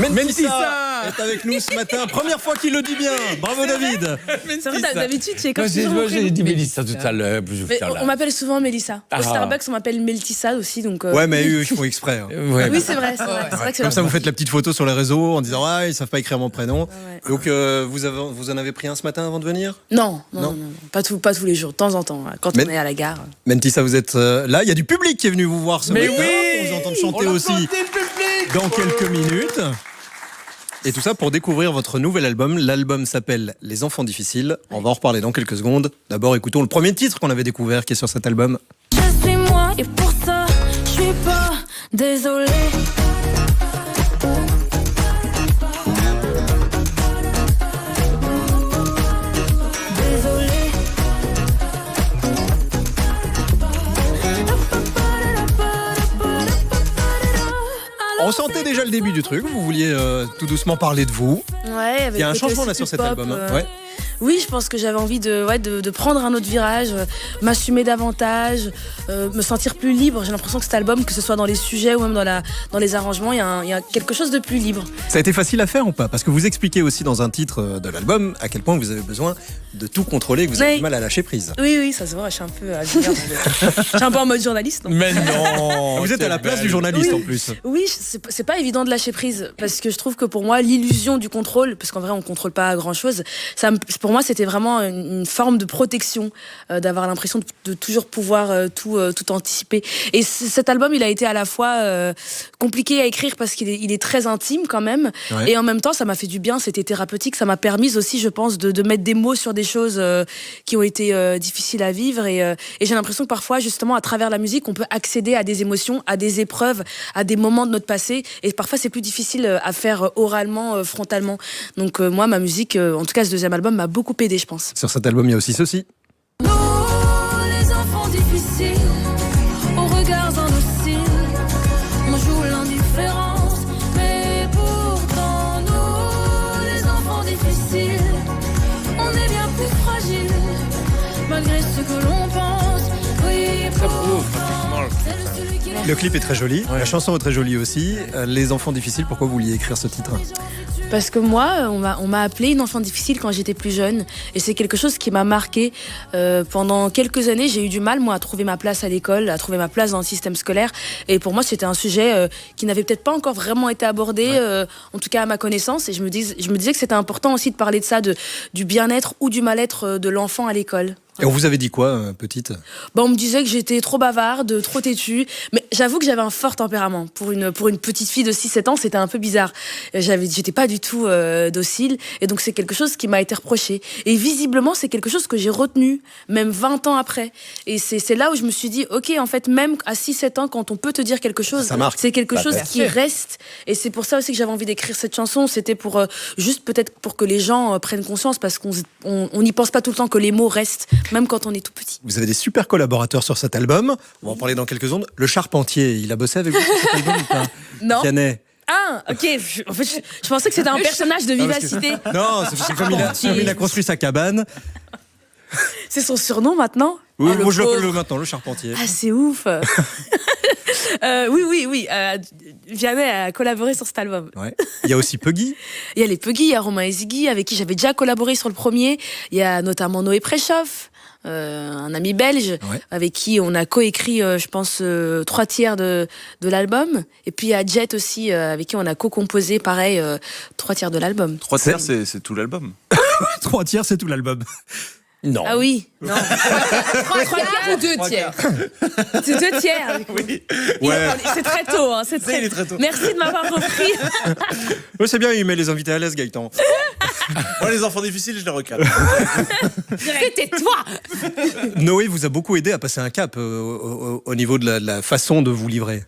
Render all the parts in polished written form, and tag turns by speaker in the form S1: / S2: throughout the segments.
S1: Mentissa est avec nous ce matin. Première fois qu'il le dit bien. Bravo David.
S2: C'est vrai, d'habitude, tu es comme
S3: Moi, j'ai dit Mélissa tout à l'heure.
S2: on m'appelle souvent Mélissa. Au Starbucks, on m'appelle Meltissa aussi. Donc,
S1: Ouais, mais eux, ils font exprès. Hein.
S3: Ouais.
S2: Oui, c'est vrai. C'est vrai que c'est
S1: Comme ça, vous faites la petite photo sur les réseaux en disant ah, ils savent pas écrire mon prénom.
S2: Ouais.
S1: Donc, vous en avez pris un ce matin avant de venir?
S2: Non. Pas tous les jours, de temps en temps, quand on est à la gare.
S1: Mentissa, vous êtes là. Il y a du public qui est venu vous voir ce matin.
S3: Oui,
S1: on vous entend chanter aussi dans quelques minutes. Et tout ça pour découvrir votre nouvel album. L'album s'appelle Les Enfants Difficiles. On va en reparler dans quelques secondes. D'abord, écoutons le premier titre qu'on avait découvert qui est sur cet album.
S4: Je suis moi et pour ça, je suis pas désolée.
S1: On sentait déjà le début du truc. Vous vouliez tout doucement parler de vous.
S2: Ouais,
S1: Il y a un changement là sur cet album. Ouais.
S2: Oui, je pense que j'avais envie de prendre un autre virage, m'assumer davantage, me sentir plus libre. J'ai l'impression que cet album, que ce soit dans les sujets ou même dans les arrangements, il y a quelque chose de plus libre.
S1: Ça a été facile à faire ou pas? Parce que vous expliquez aussi dans un titre de l'album à quel point vous avez besoin de tout contrôler, que vous avez du mal à lâcher prise.
S2: Oui, ça se voit, je suis un peu je suis un peu en mode journaliste. Donc.
S3: Mais non.
S1: Vous êtes à la place du journaliste en plus.
S2: Oui, c'est pas évident de lâcher prise parce que je trouve que pour moi, l'illusion du contrôle, parce qu'en vrai, on contrôle pas grand-chose, pour moi, c'était vraiment une forme de protection, d'avoir l'impression de toujours pouvoir tout anticiper. Et cet album, il a été à la fois compliqué à écrire parce qu'il est très intime quand même, et en même temps, ça m'a fait du bien, c'était thérapeutique, ça m'a permis aussi, je pense, de mettre des mots sur des choses qui ont été difficiles à vivre, et j'ai l'impression que parfois, justement, à travers la musique, on peut accéder à des émotions, à des épreuves, à des moments de notre passé, et parfois, c'est plus difficile à faire oralement, frontalement. Donc moi, ma musique, en tout cas ce deuxième album, m'a beaucoup aidé, je pense.
S1: Sur cet album, il y a aussi ceci.
S4: Nous, les enfants difficiles, aux regards indociles, on joue l'indifférence, mais pourtant nous, les enfants difficiles, on est bien plus fragiles, malgré ce que l'on pense. Oui, pourtant, c'est celui qui
S1: Le clip est très joli, la chanson est très jolie aussi. Les Enfants Difficiles, pourquoi vous vouliez écrire ce titre?
S2: Parce que moi, on m'a appelée une enfant difficile quand j'étais plus jeune. Et c'est quelque chose qui m'a marqué. Pendant quelques années, j'ai eu du mal, moi, à trouver ma place à l'école, à trouver ma place dans le système scolaire. Et pour moi, c'était un sujet qui n'avait peut-être pas encore vraiment été abordé, en tout cas à ma connaissance. Et je me disais que c'était important aussi de parler de ça, du bien-être ou du mal-être de l'enfant à l'école.
S1: Et on vous avait dit quoi, petite?
S2: On me disait que j'étais trop bavarde, trop têtue. Mais j'avoue que j'avais un fort tempérament. Pour une petite fille de 6-7 ans, c'était un peu bizarre. J'étais pas du tout docile. Et donc, c'est quelque chose qui m'a été reproché. Et visiblement, c'est quelque chose que j'ai retenu, même 20 ans après. Et c'est là où je me suis dit, OK, en fait, même à 6-7 ans, quand on peut te dire quelque chose, c'est quelque chose qui reste. Et c'est pour ça aussi que j'avais envie d'écrire cette chanson. C'était pour juste peut-être pour que les gens prennent conscience, parce qu'on n'y pense pas tout le temps que les mots restent, même quand on est tout petit.
S1: Vous avez des super collaborateurs sur cet album. On va en parler dans quelques secondes. Le Charpentier, il a bossé avec vous sur cet album ou pas?
S2: Non.
S1: Canet.
S2: Ah, ok. En fait, je pensais que c'était un personnage de Vivacité.
S1: Non, c'est comme il a construit sa cabane.
S2: C'est son surnom maintenant?
S1: Oui, moi je l'appelle maintenant le Charpentier.
S2: Ah, c'est ouf. Oui. Vianney a collaboré sur cet album.
S1: Ouais. Il y a aussi Puggy.
S2: Il y a les Puggy, il y a Romain et Ziggy, avec qui j'avais déjà collaboré sur le premier. Il y a notamment Noé Préchoff, un ami belge, avec qui on a coécrit, je pense, 3/3 de l'album. Et puis il y a Jet aussi, avec qui on a co-composé, pareil, 3/3 de l'album.
S5: 3/3, c'est tout l'album.
S1: 3/3, c'est tout l'album.
S3: Non.
S2: Ah oui, non.
S6: 3/4 ou 2/3?
S2: C'est 2/3.
S5: Oui.
S2: C'est très tôt.
S5: Il est très tôt.
S2: Merci de m'avoir repris.
S1: Oui, c'est bien, il met les invités à l'aise, Gaëtan.
S5: Moi, les enfants difficiles, je les recale.
S6: C'était toi.
S1: Noé vous a beaucoup aidé à passer un cap au niveau de la façon de vous livrer.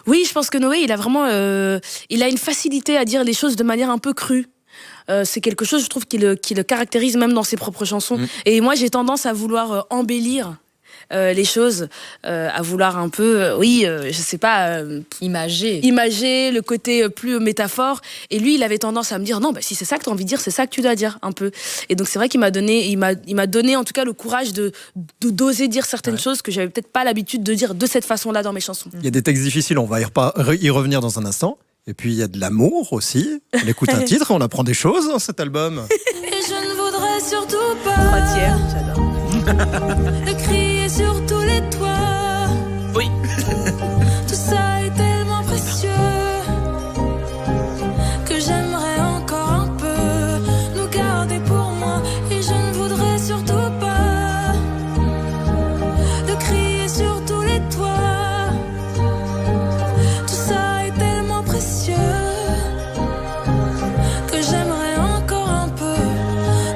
S2: Oui, je pense que Noé, il a une facilité à dire les choses de manière un peu crue. C'est quelque chose, je trouve, qui le caractérise même dans ses propres chansons. Et moi, j'ai tendance à vouloir embellir les choses, à vouloir un peu, je sais pas, imager le côté plus métaphore. Et lui, il avait tendance à me dire non, si c'est ça que tu as envie de dire, c'est ça que tu dois dire un peu. Et donc c'est vrai qu'il m'a donné en tout cas le courage d'oser dire certaines choses que j'avais peut-être pas l'habitude de dire de cette façon-là dans mes chansons.
S1: Il y a des textes difficiles, on va y revenir dans un instant. Et puis il y a de l'amour aussi. On écoute un titre, on apprend des choses dans cet album.
S4: Et je ne voudrais surtout pas
S2: 3/3, j'adore.
S4: de crier sur tous les toits.
S3: Oui.
S4: Tout ça est tellement précieux que j'aimerais encore un peu nous garder pour moi. Et je ne voudrais surtout pas de crier sur tous les toits. Tout ça est tellement précieux que j'aimerais encore un peu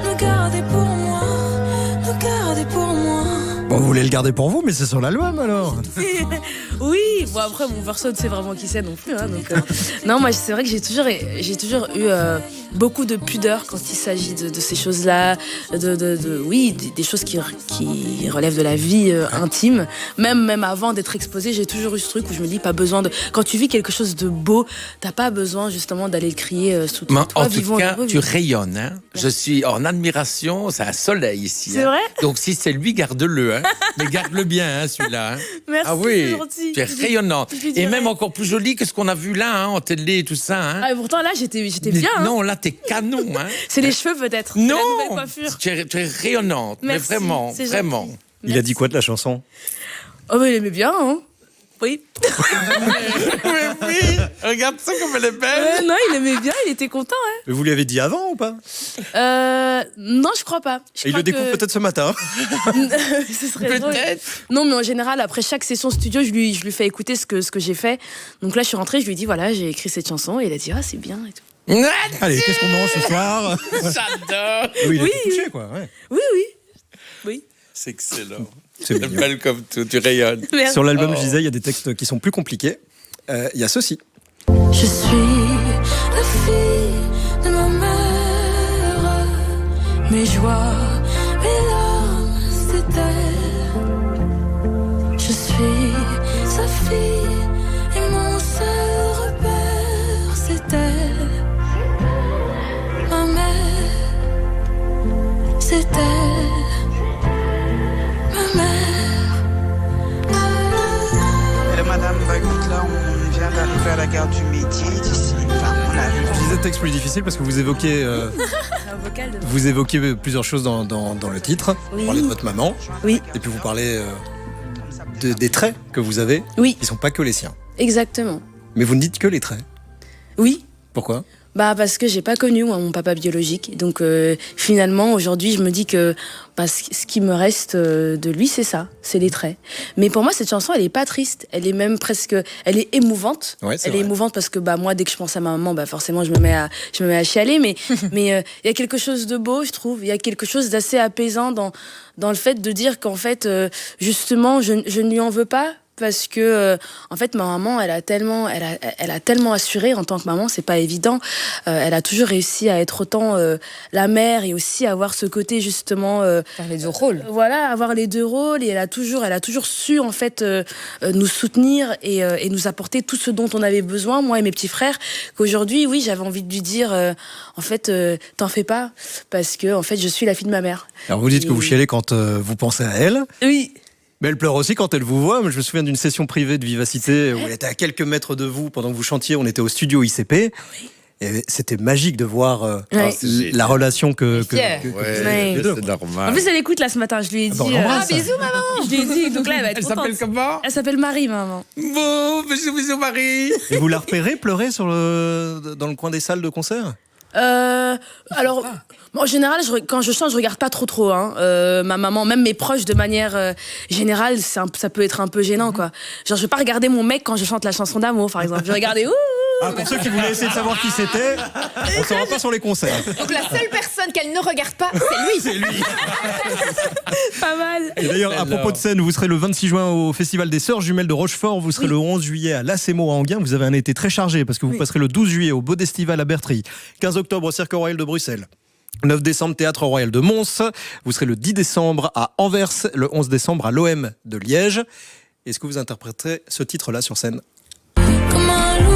S4: nous garder pour moi, nous garder pour moi.
S1: Bon, vous voulez le garder pour vous, mais c'est sur l'album alors.
S2: Oui, bon après mon perso ne sait vraiment qui c'est non plus. Hein, donc, non, moi c'est vrai que j'ai toujours eu beaucoup de pudeur quand il s'agit de ces choses-là, oui, des choses qui relèvent de la vie intime. Même avant d'être exposée, j'ai toujours eu ce truc où je me dis pas besoin de. Quand tu vis quelque chose de beau, t'as pas besoin justement d'aller le crier sous toi.
S3: En tout cas, tu rayonnes. Hein. Je suis en admiration. C'est un soleil ici.
S2: C'est vrai.
S3: Donc si c'est lui, garde-le. Hein. Mais garde-le bien, hein, celui-là. Hein.
S2: Merci,
S3: ah oui,
S2: c'est gentil.
S3: tu es rayonnante. Et même encore plus jolie que ce qu'on a vu là, hein, en télé et tout ça. Hein.
S2: Ah, et pourtant là, j'étais bien. Hein.
S3: Non, là, t'es canon. Hein.
S2: C'est les cheveux peut-être. C'est
S3: Non,
S2: la nouvelle coiffure.
S3: tu es rayonnante.
S2: Merci,
S3: mais vraiment,
S2: c'est
S3: vraiment.
S2: gentil.
S1: Il a dit quoi de la chanson?
S2: Oh, mais il aimait bien, hein. Oui.
S3: oui, regarde ça comme elle est belle.
S2: Non, il aimait bien, il était content. Hein.
S1: Mais vous lui avez dit avant ou pas?
S2: Non, je crois pas.
S1: Et il le découvre peut-être ce matin.
S2: Ce serait drôle.
S3: Peut-être.
S2: Non, mais en général, après chaque session studio, je lui fais écouter ce que j'ai fait. Donc là, je suis rentrée, je lui ai dit voilà, j'ai écrit cette chanson. Et il a dit ah, c'est bien et tout.
S1: Allez, qu'est-ce qu'on mange ce soir?
S3: J'adore.
S1: Oui, il
S2: Oui,
S1: était touché, quoi. Ouais.
S2: Oui.
S3: C'est excellent.
S1: C'est
S3: Elle est
S1: mignon.
S3: belle comme tout, tu rayonnes.
S2: Merci.
S1: Sur l'album, je disais, il y a des textes qui sont plus compliqués. Il y a ceci.
S4: Je suis la fille de ma mère, mes joies, mes larmes, c'est elle. Je suis sa fille et mon seul repère, c'est elle. Ma mère, c'est elle. Ma mère.
S7: Madame Bagout, là, on vient d'arriver à la gare du Midi d'ici. Enfin, on arrive.
S1: Je disais texte plus difficile parce que vous évoquez,
S2: Un vocal de...
S1: vous évoquez plusieurs choses dans le titre.
S2: Oui.
S1: Vous parlez de votre maman.
S2: Oui.
S1: Et puis vous parlez des traits que vous avez.
S2: Oui.
S1: Qui sont pas que les siens.
S2: Exactement.
S1: Mais vous ne dites que les traits.
S2: Oui.
S1: Pourquoi?
S2: Bah parce que j'ai pas connu moi, mon papa biologique. Donc finalement aujourd'hui je me dis que ce qui me reste de lui c'est ça, c'est les traits. Mais pour moi cette chanson elle est pas triste, elle est même presque, elle est émouvante.
S1: Ouais, c'est
S2: elle est
S1: vrai.
S2: émouvante parce que moi dès que je pense à ma maman forcément je me mets à chialer. Mais il y a quelque chose de beau je trouve, il y a quelque chose d'assez apaisant dans le fait de dire qu'en fait justement je ne lui en veux pas. Parce que en fait ma maman elle a tellement assuré en tant que maman, c'est pas évident. Elle a toujours réussi à être autant la mère et aussi avoir ce côté justement
S6: Faire les deux rôles.
S2: voilà, avoir les deux rôles. Et elle a toujours su en fait nous soutenir et nous apporter tout ce dont on avait besoin, moi et mes petits frères. Qu'aujourd'hui oui j'avais envie de lui dire en fait t'en fais pas parce que en fait je suis la fille de ma mère.
S1: Alors vous dites que vous chialez quand vous pensez à elle.
S2: Oui.
S1: Mais elle pleure aussi quand elle vous voit. Moi, je me souviens d'une session privée de Vivacité où elle était à quelques mètres de vous pendant que vous chantiez. On était au studio ICP. Et c'était magique de voir
S2: Ouais.
S1: la relation que
S6: Fière.
S1: vous
S3: Ouais,
S1: avez les deux.
S3: c'est normal.
S2: En plus elle écoute là ce matin, je lui ai dit
S1: bah, on l'embrasse.
S2: bisous maman. Je lui ai dit donc là elle va être
S3: Elle
S2: contente.
S3: s'appelle comment?
S2: Elle s'appelle Marie maman.
S3: Bon, bisous Marie.
S1: Et vous la repérez pleurer dans le coin des salles de concert?
S2: Alors, en général, quand je chante, je regarde pas trop. Hein. Ma maman, même mes proches, de manière générale, ça peut être un peu gênant, quoi. Genre, je vais pas regarder mon mec quand je chante la chanson d'amour, par exemple. Je vais regarder.
S1: Ah, pour ceux qui voulaient essayer de savoir qui c'était, on ne saura pas sur les concerts.
S6: Donc la seule personne qu'elle ne regarde pas, c'est lui.
S2: Pas mal.
S1: Et d'ailleurs, à propos de scène, vous serez le 26 juin au Festival des Sœurs Jumelles de Rochefort, vous serez le 11 juillet à l'Acemo à Enghien. Vous avez un été très chargé parce que vous passerez le 12 juillet au Bodestival à Bertry, 15 octobre au Cirque Royal de Bruxelles. 9 décembre, Théâtre Royal de Mons. Vous serez le 10 décembre à Anvers, le 11 décembre à l'OM de Liège. Est-ce que vous interpréterez ce titre-là sur scène?
S4: Comme un loup.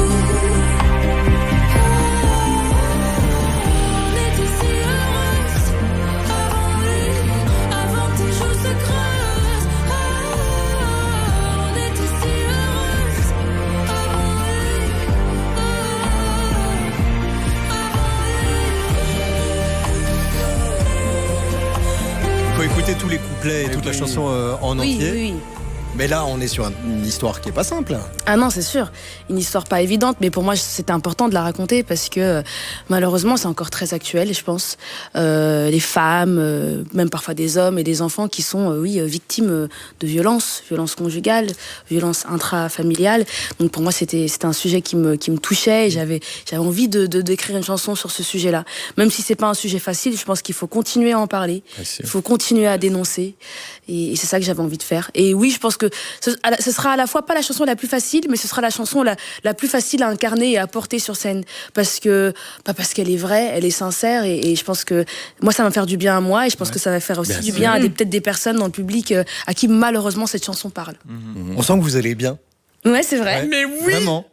S4: On était si heureuses avant lui, avant tes joues se creusent. On était si heureuses avant lui.
S1: tous les couplets et toute la chanson en
S2: Oui,
S1: entier.
S2: oui.
S1: Mais là, on est sur une histoire qui est pas simple.
S2: Ah non, c'est sûr. Une histoire pas évidente, mais pour moi, c'était important de la raconter parce que malheureusement, c'est encore très actuel, je pense. Les femmes, même parfois des hommes et des enfants qui sont, victimes de violences conjugales, violences intrafamiliales. Donc pour moi, c'était un sujet qui me touchait et j'avais envie d'écrire une chanson sur ce sujet-là. Même si c'est pas un sujet facile, je pense qu'il faut continuer à en parler. Il faut continuer à dénoncer. Et c'est ça que j'avais envie de faire. Et oui, je pense que ce sera à la fois pas la chanson la plus facile, mais ce sera la chanson la plus facile à incarner et à porter sur scène. Parce qu'elle est vraie, elle est sincère, et je pense que moi, ça va me faire du bien à moi, et je pense que ça va faire aussi du bien à peut-être des personnes dans le public à qui malheureusement cette chanson parle.
S1: On sent que vous allez bien.
S2: Ouais, c'est vrai.
S1: Ouais.
S3: Mais oui.
S1: Vraiment.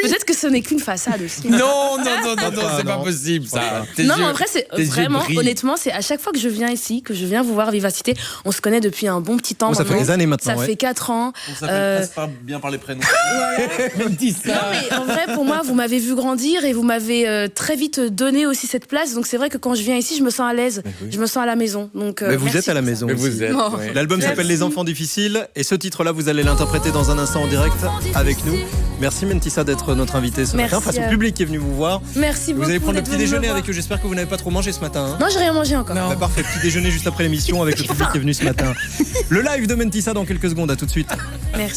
S2: Peut-être que ce n'est qu'une façade aussi.
S3: Non, c'est
S1: non.
S3: pas possible ça.
S2: Non, mais en vrai, c'est
S3: tes yeux
S2: vraiment,
S3: brillent.
S2: honnêtement, c'est à chaque fois que je viens ici, que je viens vous voir Vivacité, on se connaît depuis un bon petit temps.
S1: Ça fait
S2: maintenant.
S1: des années maintenant.
S2: Ça fait 4 ans.
S5: On s'appelle presque pas bien par les prénoms.
S3: Dis ça.
S2: Non, mais en vrai, pour moi, vous m'avez vu grandir et vous m'avez très vite donné aussi cette place. Donc c'est vrai que quand je viens ici, je me sens à l'aise. Je me sens à la maison. Donc,
S1: Mais vous
S2: merci
S1: êtes à la
S2: pour ça.
S1: maison.
S3: Mais
S1: aussi.
S3: vous êtes.
S2: Non.
S3: ouais.
S1: L'album s'appelle Les Enfants Difficiles et ce titre-là, vous allez l'interpréter dans un instant en direct avec nous. Merci Mentissa d'être notre invitée ce matin,
S2: Merci
S1: face au
S2: à
S1: public qui est venu vous voir.
S2: Merci
S1: Vous
S2: beaucoup.
S1: allez prendre le
S2: d'être
S1: petit
S2: venu me
S1: déjeuner
S2: voir.
S1: avec eux. J'espère que vous n'avez pas trop mangé ce matin. Hein.
S2: Non, j'ai rien mangé encore.
S1: Bah, parfait, petit déjeuner juste après l'émission avec le public qui est venu ce matin. Le live de Mentissa dans quelques secondes. À tout de suite.
S2: Merci.